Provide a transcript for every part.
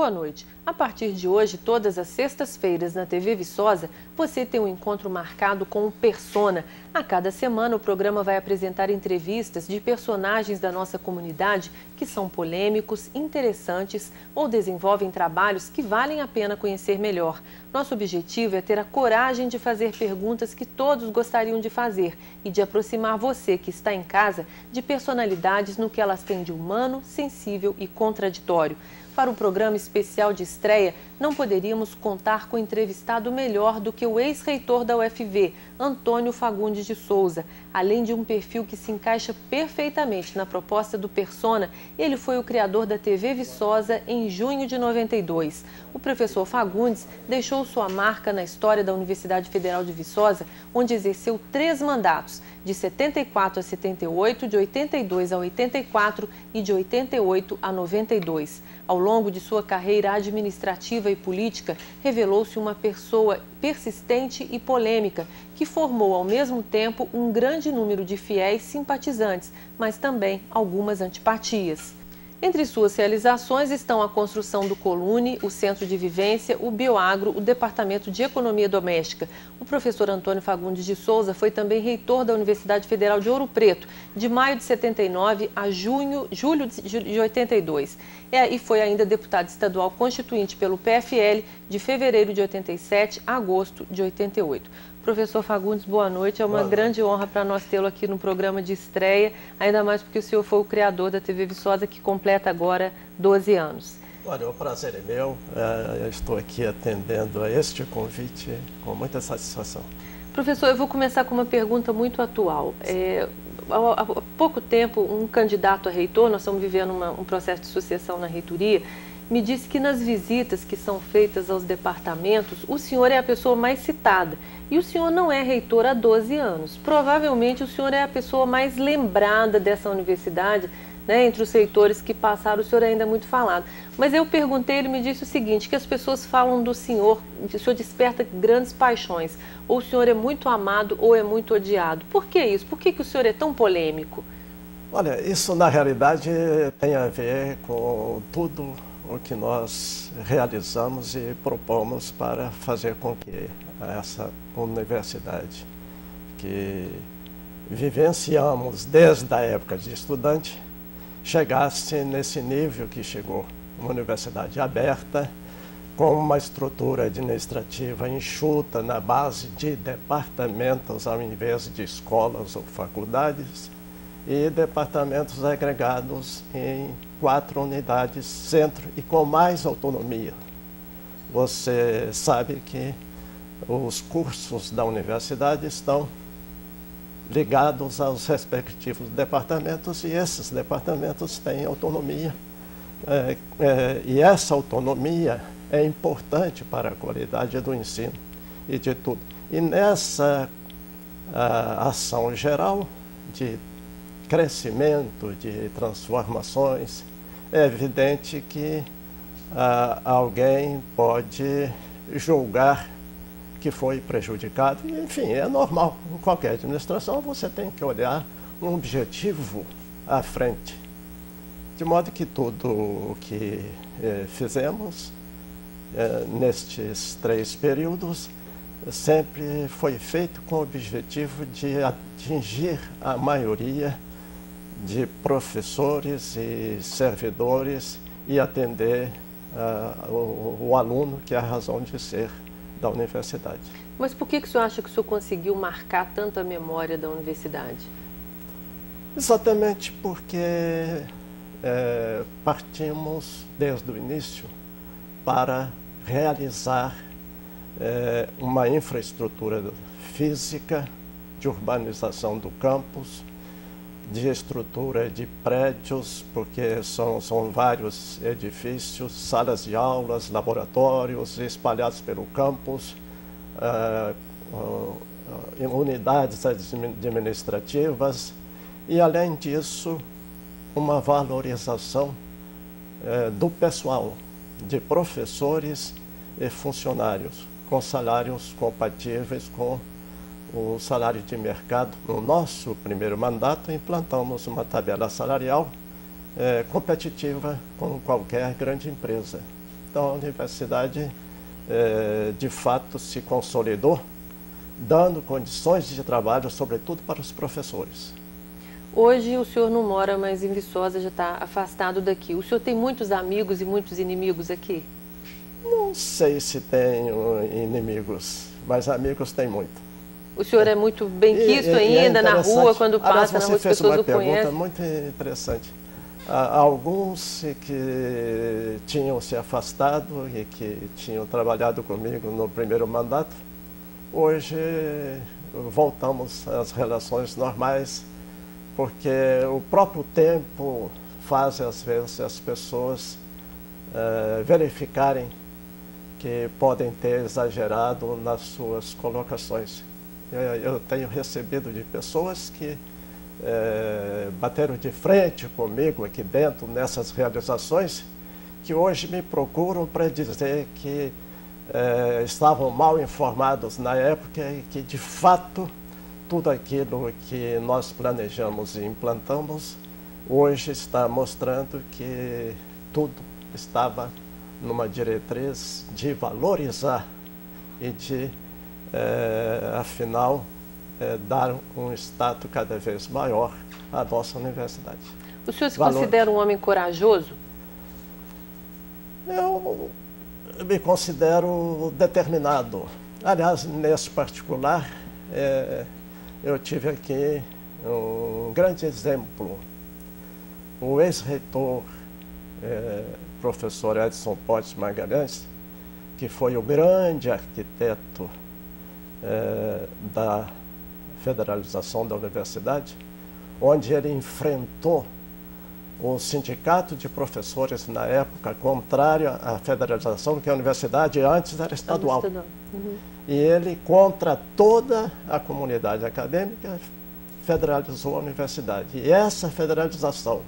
boa noite. A partir de hoje, todas as sextas-feiras na TV Viçosa, você tem um encontro marcado com o Persona. A cada semana, o programa vai apresentar entrevistas de personagens da nossa comunidade que são polêmicos, interessantes ou desenvolvem trabalhos que valem a pena conhecer melhor. Nosso objetivo é ter a coragem de fazer perguntas que todos gostariam de fazer e de aproximar você que está em casa de personalidades no que elas têm de humano, sensível e contraditório. Para o programa especial de estreia, não poderíamos contar com um entrevistado melhor do que o ex-reitor da UFV, Antônio Fagundes de Souza. Além de um perfil que se encaixa perfeitamente na proposta do Persona, ele foi o criador da TV Viçosa em junho de 92. O professor Fagundes deixou sua marca na história da Universidade Federal de Viçosa, onde exerceu 3 mandatos, de 74 a 78, de 82 a 84 e de 88 a 92. Ao longo de sua carreira administrativa e política, revelou-se uma pessoa persistente e polêmica, que formou ao mesmo tempo um grande número de fiéis simpatizantes, mas também algumas antipatias. Entre suas realizações estão a construção do Colune, o Centro de Vivência, o Bioagro, o Departamento de Economia Doméstica. O professor Antônio Fagundes de Souza foi também reitor da Universidade Federal de Ouro Preto, de maio de 79 a julho de 82. E foi ainda deputado estadual constituinte pelo PFL de fevereiro de 87 a agosto de 88. Professor Fagundes, boa noite. É uma grande honra para nós tê-lo aqui no programa de estreia, ainda mais porque o senhor foi o criador da TV Viçosa, que completa agora 12 anos. Olha, o prazer é meu. Eu estou aqui atendendo a este convite com muita satisfação. Professor, eu vou começar com uma pergunta muito atual. Há pouco tempo, um candidato a reitor, nós estamos vivendo um processo de sucessão na reitoria, me disse que nas visitas que são feitas aos departamentos, o senhor é a pessoa mais citada. E o senhor não é reitor há 12 anos. Provavelmente o senhor é a pessoa mais lembrada dessa universidade, né? Entre os reitores que passaram, o senhor ainda é muito falado. Mas eu perguntei, ele me disse o seguinte, que as pessoas falam do senhor, o senhor desperta grandes paixões. Ou o senhor é muito amado ou é muito odiado. Por que isso? Por que o senhor é tão polêmico? Olha, isso na realidade tem a ver com tudo o que nós realizamos e propomos para fazer com que essa universidade que vivenciamos desde a época de estudante chegasse nesse nível que chegou. Uma universidade aberta, com uma estrutura administrativa enxuta na base de departamentos ao invés de escolas ou faculdades, e departamentos agregados em 4 unidades centro e com mais autonomia. Você sabe que os cursos da universidade estão ligados aos respectivos departamentos e esses departamentos têm autonomia. E essa autonomia é importante para a qualidade do ensino e de tudo. E nessa ação geral de crescimento, de transformações, é evidente que alguém pode julgar que foi prejudicado. Enfim, é normal. Em qualquer administração você tem que olhar um objetivo à frente. De modo que tudo o que fizemos nestes 3 períodos sempre foi feito com o objetivo de atingir a maioria de professores e servidores e atender o aluno, que é a razão de ser da universidade. Mas por que o senhor acha que o senhor conseguiu marcar tanto a memória da universidade? Exatamente porque partimos desde o início para realizar uma infraestrutura física de urbanização do campus, de estrutura de prédios, porque são vários edifícios, salas de aulas, laboratórios espalhados pelo campus, unidades administrativas e, além disso, uma valorização do pessoal, de professores e funcionários, com salários compatíveis com o salário de mercado. No nosso primeiro mandato, implantamos uma tabela salarial competitiva com qualquer grande empresa. Então a universidade de fato se consolidou, dando condições de trabalho, sobretudo para os professores. Hoje o senhor não mora mais em Viçosa, já está afastado daqui. O senhor tem muitos amigos e muitos inimigos aqui? Não sei se tenho inimigos, mas amigos tem muito. O senhor é muito bem quisto ainda na rua, quando passa na rua as pessoas o conhecem? Você fez uma pergunta muito interessante. Há alguns que tinham se afastado e que tinham trabalhado comigo no primeiro mandato, hoje voltamos às relações normais, porque o próprio tempo faz, às vezes, as pessoas verificarem que podem ter exagerado nas suas colocações. Eu tenho recebido de pessoas que bateram de frente comigo aqui dentro, nessas realizações, que hoje me procuram para dizer que estavam mal informados na época e que, de fato, tudo aquilo que nós planejamos e implantamos, hoje está mostrando que tudo estava numa diretriz de valorizar e de, afinal, dar um status cada vez maior à nossa universidade. O senhor se considera um homem corajoso? Eu me considero determinado. Aliás, nesse particular, eu tive aqui um grande exemplo. O ex-reitor, professor Edson Pontes Magalhães, que foi o grande arquiteto da federalização da universidade, onde ele enfrentou o sindicato de professores na época contrário à federalização, que a universidade antes era estadual. Uhum. E ele, contra toda a comunidade acadêmica, federalizou a universidade. E essa federalização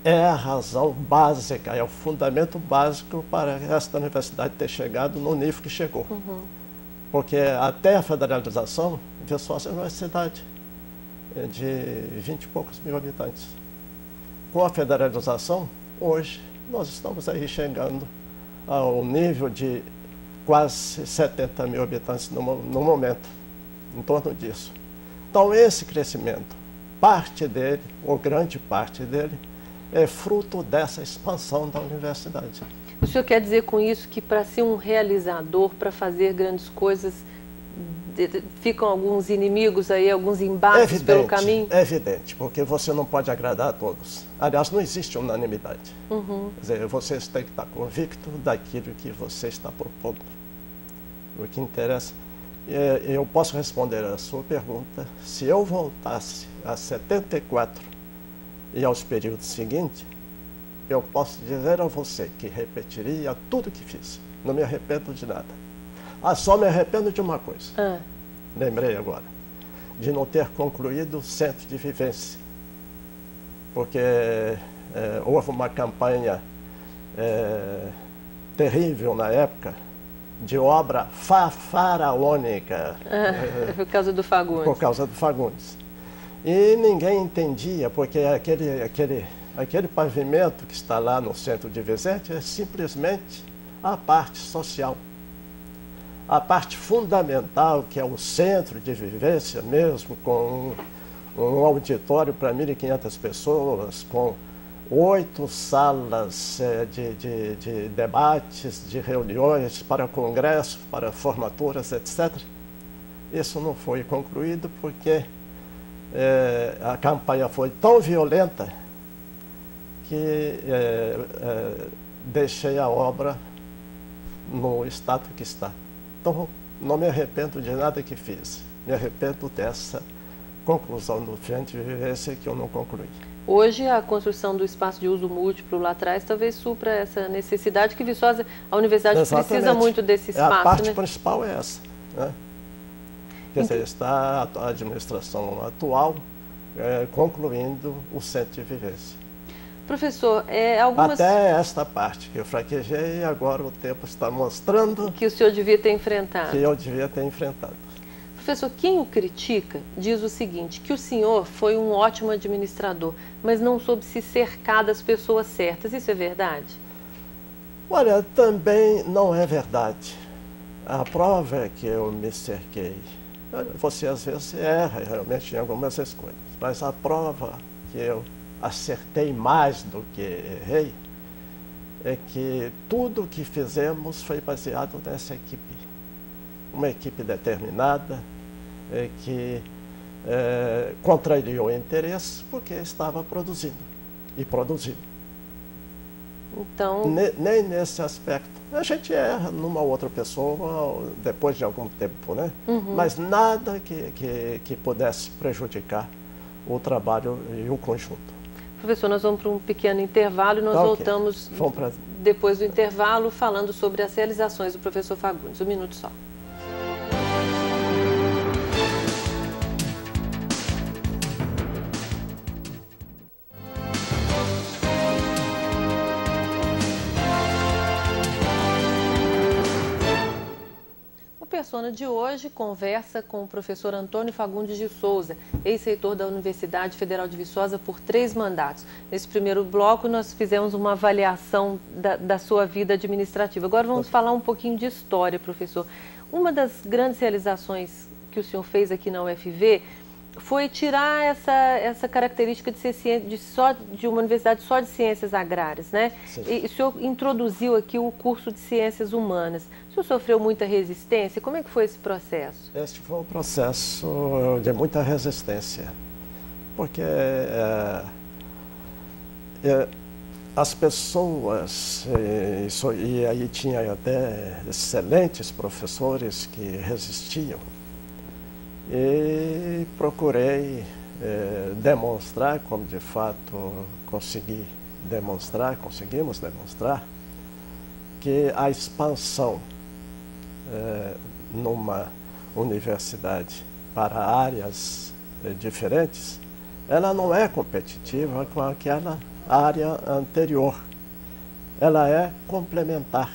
é a razão básica, é o fundamento básico para esta universidade ter chegado no nível que chegou. Uhum. Porque até a federalização, Viçosa era uma cidade de 20 e poucos mil habitantes. Com a federalização, hoje, nós estamos aí chegando ao nível de quase 70 mil habitantes no momento, em torno disso. Então, esse crescimento, parte dele, ou grande parte dele, é fruto dessa expansão da universidade. O senhor quer dizer com isso que para ser um realizador, para fazer grandes coisas, ficam alguns inimigos aí, alguns embates pelo caminho? É evidente, porque você não pode agradar a todos. Aliás, não existe unanimidade. Uhum. Quer dizer, você tem que estar convicto daquilo que você está propondo. O que interessa, eu posso responder a sua pergunta, se eu voltasse a 74 e aos períodos seguintes, eu posso dizer a você que repetiria tudo que fiz. Não me arrependo de nada. Só me arrependo de uma coisa. Lembrei agora. De não ter concluído o centro de vivência. Porque houve uma campanha terrível na época de obra faraônica. Por causa do Fagundes. Por causa do Fagundes. E ninguém entendia, porque aquele pavimento que está lá no centro de Vicente é simplesmente a parte social. A parte fundamental, que é o centro de vivência mesmo, com um auditório para 1.500 pessoas, com 8 salas de debates, de reuniões para congressos, para formaturas, etc. Isso não foi concluído porque a campanha foi tão violenta que deixei a obra no estado que está. Então, não me arrependo de nada que fiz. Me arrependo dessa conclusão do centro de vivência que eu não concluí. Hoje, a construção do espaço de uso múltiplo lá atrás talvez supra essa necessidade que Viçosa, a universidade precisa muito desse espaço. A parte principal é essa. Né? Quer dizer, está a administração atual concluindo o centro de vivência. Professor, algumas... Até esta parte que eu fraquejei, agora o tempo está mostrando... Que o senhor devia ter enfrentado. Que eu devia ter enfrentado. Professor, quem o critica diz o seguinte, que o senhor foi um ótimo administrador, mas não soube se cercar das pessoas certas. Isso é verdade? Olha, também não é verdade. A prova é que eu me cerquei. Você às vezes erra realmente em algumas escolhas, mas a prova que eu acertei mais do que errei é que tudo o que fizemos foi baseado nessa equipe. Uma equipe determinada, que contrariou interesse porque estava produzindo e produzindo. Então... Nem nesse aspecto. A gente erra numa outra pessoa depois de algum tempo, né? Mas nada que pudesse prejudicar o trabalho e o conjunto. Professor, nós vamos para um pequeno intervalo e nós voltamos depois do intervalo falando sobre as realizações do professor Fagundes. Um minuto só. O Persona de hoje conversa com o professor Antônio Fagundes de Souza, ex-reitor da Universidade Federal de Viçosa por 3 mandatos. Nesse primeiro bloco nós fizemos uma avaliação da sua vida administrativa. Agora vamos falar um pouquinho de história, professor. Uma das grandes realizações que o senhor fez aqui na UFV foi tirar essa característica de ser de uma universidade só de ciências agrárias, né? E o senhor introduziu aqui o curso de ciências humanas. O senhor sofreu muita resistência? Como é que foi esse processo? Este foi um processo de muita resistência, porque as pessoas, e aí tinha até excelentes professores que resistiam, e procurei demonstrar, como de fato conseguimos demonstrar, que a expansão numa universidade para áreas diferentes, ela não é competitiva com aquela área anterior, ela é complementar.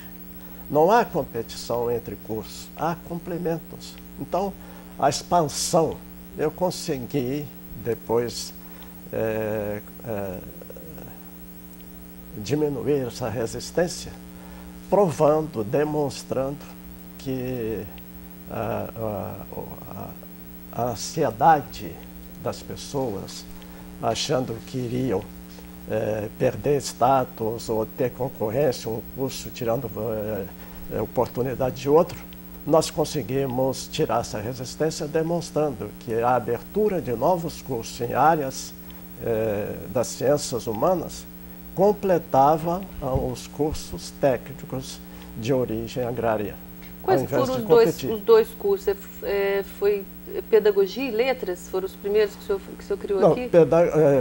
Não há competição entre cursos, há complementos. Então, a expansão, eu consegui depois diminuir essa resistência, provando, demonstrando que a ansiedade das pessoas, achando que iriam perder status ou ter concorrência, um curso tirando oportunidade de outro, nós conseguimos tirar essa resistência demonstrando que a abertura de novos cursos em áreas das ciências humanas completava os cursos técnicos de origem agrária. Quais foram os dois cursos? Foi pedagogia e letras? Foram os primeiros que o senhor criou aqui?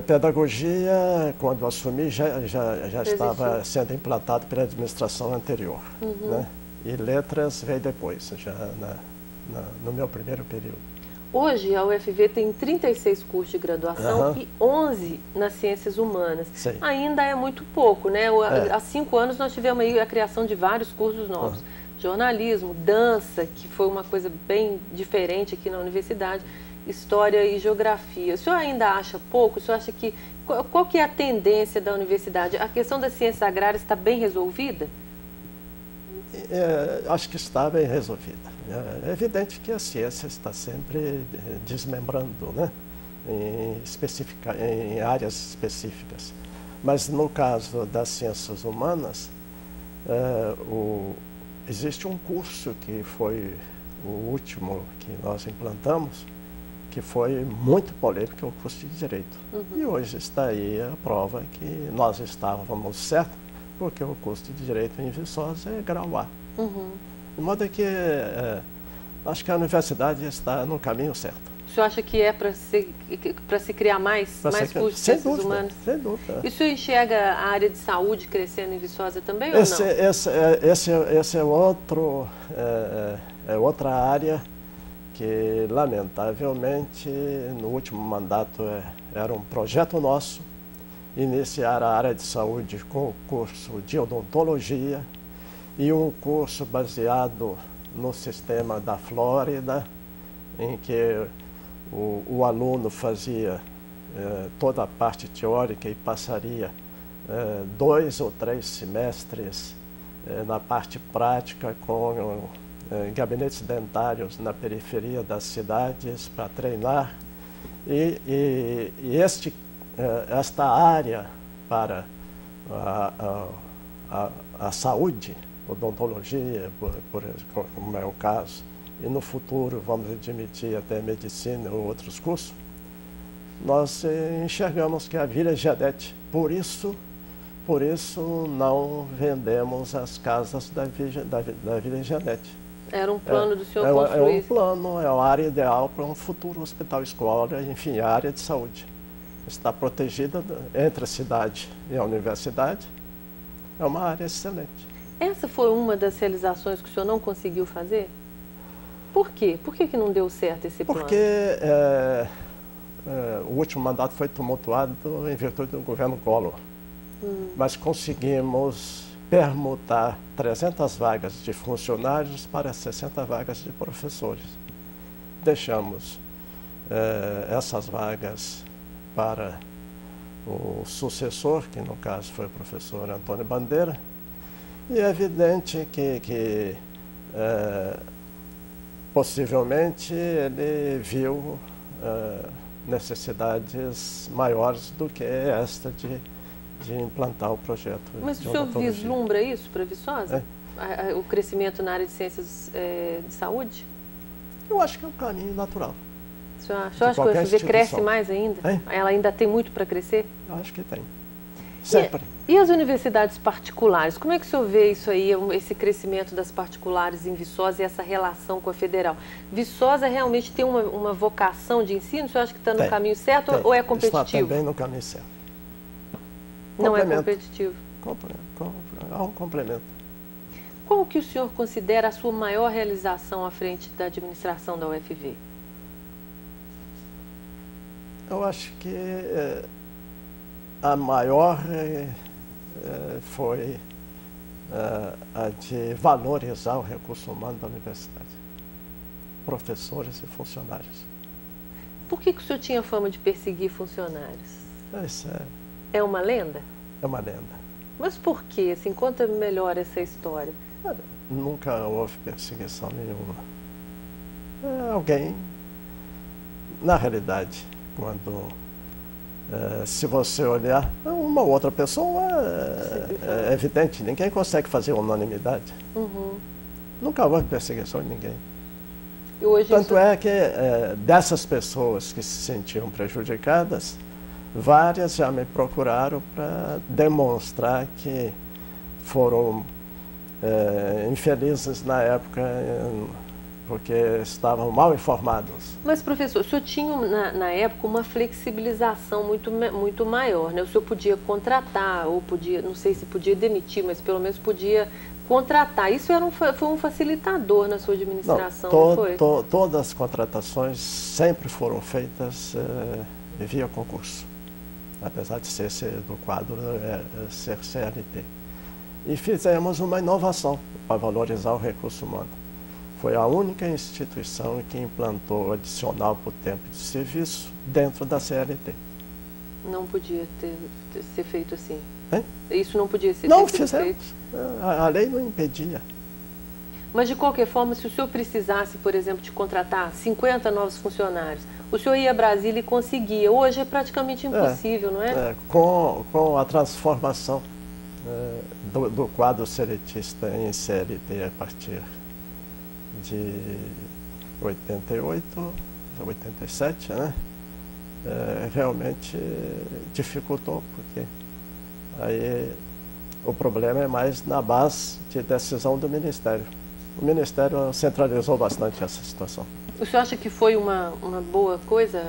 Pedagogia, quando assumi, já estava sendo implantado pela administração anterior. Né? E letras veio depois, já no meu primeiro período. Hoje a UFV tem 36 cursos de graduação e 11 nas ciências humanas. Sim. Ainda é muito pouco, né? Há 5 anos nós tivemos aí a criação de vários cursos novos. Jornalismo, dança, que foi uma coisa bem diferente aqui na universidade, história e geografia. O senhor ainda acha pouco? O senhor acha que... Qual que é a tendência da universidade? A questão das ciências agrárias está bem resolvida? Acho que está bem resolvida. É evidente que a ciência está sempre desmembrando, né? Em áreas específicas. Mas no caso das ciências humanas, existe um curso que foi o último que nós implantamos, que foi muito polêmico, que é o curso de Direito. E hoje está aí a prova que nós estávamos certos, porque o curso de Direito em Viçosa é grau A. De modo que acho que a universidade está no caminho certo. O senhor acha que é para se criar mais cursos de ciências humanas? Sem dúvida. E o senhor enxerga a área de saúde crescendo em Viçosa também ou não? Esse é outra área que, lamentavelmente, no último mandato era um projeto nosso, iniciar a área de saúde com o curso de odontologia e um curso baseado no sistema da Flórida, em que o aluno fazia toda a parte teórica e passaria 2 ou 3 semestres na parte prática, com gabinetes dentários na periferia das cidades para treinar. E esta área para a saúde, odontologia, como é o caso, e no futuro vamos admitir até medicina ou outros cursos, nós enxergamos que a Vila Giadete, por isso não vendemos as casas da Vila Giadete. Era um plano do senhor construir? É um plano, é a área ideal para um futuro hospital-escola, enfim, a área de saúde. Está protegida entre a cidade e a universidade, é uma área excelente. Essa foi uma das realizações que o senhor não conseguiu fazer? Por quê? Por que não deu certo esse plano? Porque o último mandato foi tumultuado em virtude do governo Collor. Mas conseguimos permutar 300 vagas de funcionários para 60 vagas de professores. Deixamos essas vagas para o sucessor, que no caso foi o professor Antônio Bandeira, e é evidente que possivelmente ele viu necessidades maiores do que esta de implantar o projeto. Mas o senhor vislumbra isso para Viçosa? O crescimento na área de ciências de saúde? Eu acho que é um caminho natural. O senhor acha que a UFV cresce mais ainda? Ela ainda tem muito para crescer? Eu acho que tem. Sempre. E as universidades particulares? Como é que o senhor vê isso aí, esse crescimento das particulares em Viçosa e essa relação com a federal? Viçosa realmente tem uma vocação de ensino? O senhor acha que está no caminho certo ou é competitivo? Está também no caminho certo. Não é competitivo? Há um complemento. Qual que o senhor considera a sua maior realização à frente da administração da UFV? Eu acho que a maior foi a de valorizar o recurso humano da universidade, professores e funcionários. Por que o senhor tinha fama de perseguir funcionários? Isso é uma lenda? É uma lenda. Mas por quê? Assim, conta melhor essa história. Nunca houve perseguição nenhuma. Alguém, na realidade, quando, se você olhar, uma outra pessoa, é evidente, ninguém consegue fazer unanimidade. Nunca houve perseguição de ninguém. E hoje Tanto é que dessas pessoas que se sentiam prejudicadas, várias já me procuraram para demonstrar que foram infelizes na época, porque estavam mal informados. Mas, professor, o senhor tinha na época uma flexibilização muito maior, né? O senhor podia contratar, ou podia, não sei se podia demitir, mas pelo menos podia contratar. Isso foi um facilitador na sua administração, não foi? Todas as contratações sempre foram feitas via concurso, apesar de ser do quadro ser CLT. E fizemos uma inovação para valorizar o recurso humano. Foi a única instituição que implantou adicional por tempo de serviço dentro da CLT. Não podia ser feito assim? Hein? Isso não podia ser Não feito? Fizemos. A lei não impedia. Mas, de qualquer forma, se o senhor precisasse, por exemplo, de contratar 50 novos funcionários, o senhor ia a Brasília e conseguia. Hoje é praticamente impossível, não é? Com a transformação do quadro seletista em CLT a partir de 88, 87, né? Realmente dificultou, porque aí o problema é mais na base de decisão do Ministério. O Ministério centralizou bastante essa situação. O senhor acha que foi uma boa coisa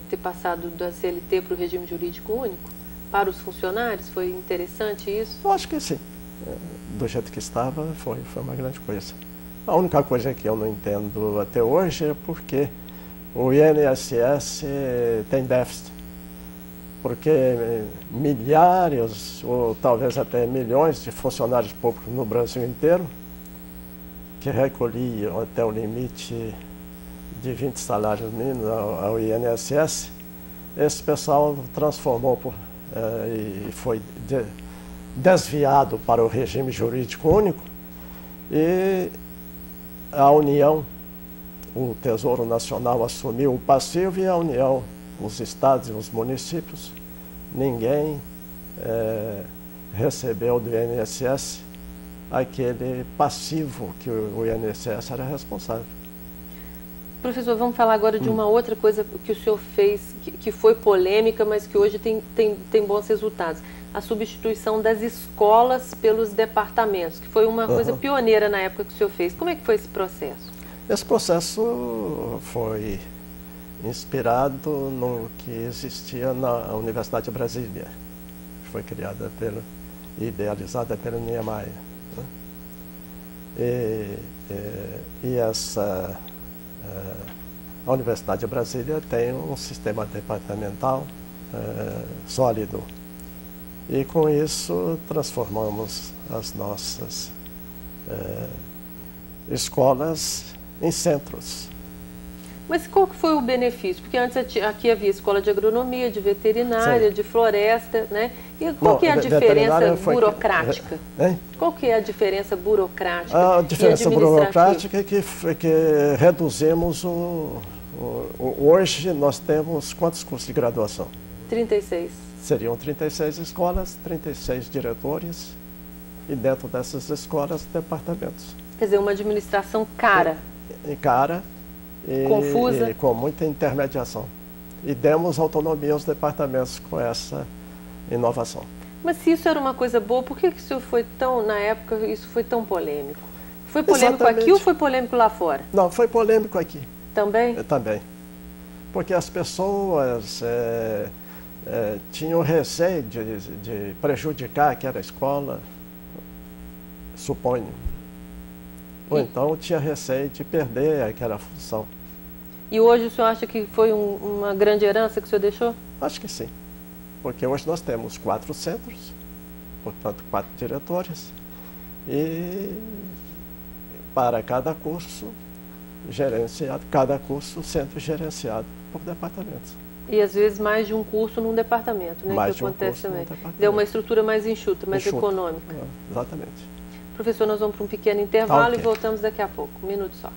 ter passado da CLT para o regime jurídico único? Para os funcionários? Foi interessante isso? Eu acho que sim. Do jeito que estava, foi uma grande coisa. A única coisa que eu não entendo até hoje é porque o INSS tem déficit. Porque milhares, ou talvez até milhões de funcionários públicos no Brasil inteiro, que recolhiam até o limite de 20 salários mínimos ao INSS, esse pessoal transformou e foi desviado para o regime jurídico único e a União, o Tesouro Nacional assumiu o passivo e a União, os estados e os municípios, ninguém recebeu do INSS aquele passivo que o INSS era responsável. Professor, vamos falar agora de uma outra coisa que o senhor fez, que foi polêmica, mas que hoje tem bons resultados. A substituição das escolas pelos departamentos, que foi uma coisa pioneira na época que o senhor fez. Como é que foi esse processo? Esse processo foi inspirado no que existia na Universidade de Brasília, que foi criada e idealizada pelo Niemeyer, né? A Universidade de Brasília tem um sistema departamental sólido. E com isso transformamos as nossas escolas em centros. Mas qual que foi o benefício? Porque antes aqui havia escola de agronomia, de veterinária, de floresta, né? E qual que é a diferença burocrática? Qual que é a diferença burocrática? A diferença burocrática é que reduzimos hoje nós temos quantos cursos de graduação? 36. Seriam 36 escolas, 36 diretores e dentro dessas escolas, departamentos. Quer dizer, uma administração cara. Cara. Confusa. E com muita intermediação. E demos autonomia aos departamentos com essa inovação. Mas se isso era uma coisa boa, por que isso foi tão, na época, isso foi tão polêmico? Foi polêmico aqui ou foi polêmico lá fora? Não, foi polêmico aqui. Também? Também. Porque as pessoas tinham receio de prejudicar aquela escola, suponho. Ou então tinha receio de perder aquela função. E hoje o senhor acha que foi uma grande herança que o senhor deixou? Acho que sim. Porque hoje nós temos 4 centros, portanto 4 diretores, e para cada curso gerenciado, cada curso centro gerenciado por departamentos. E às vezes mais de um curso num departamento, né? Mais que acontece de um também. Deu uma estrutura mais enxuta, mais econômica. Exatamente. Professor, nós vamos para um pequeno intervalo e voltamos daqui a pouco. Um minuto só.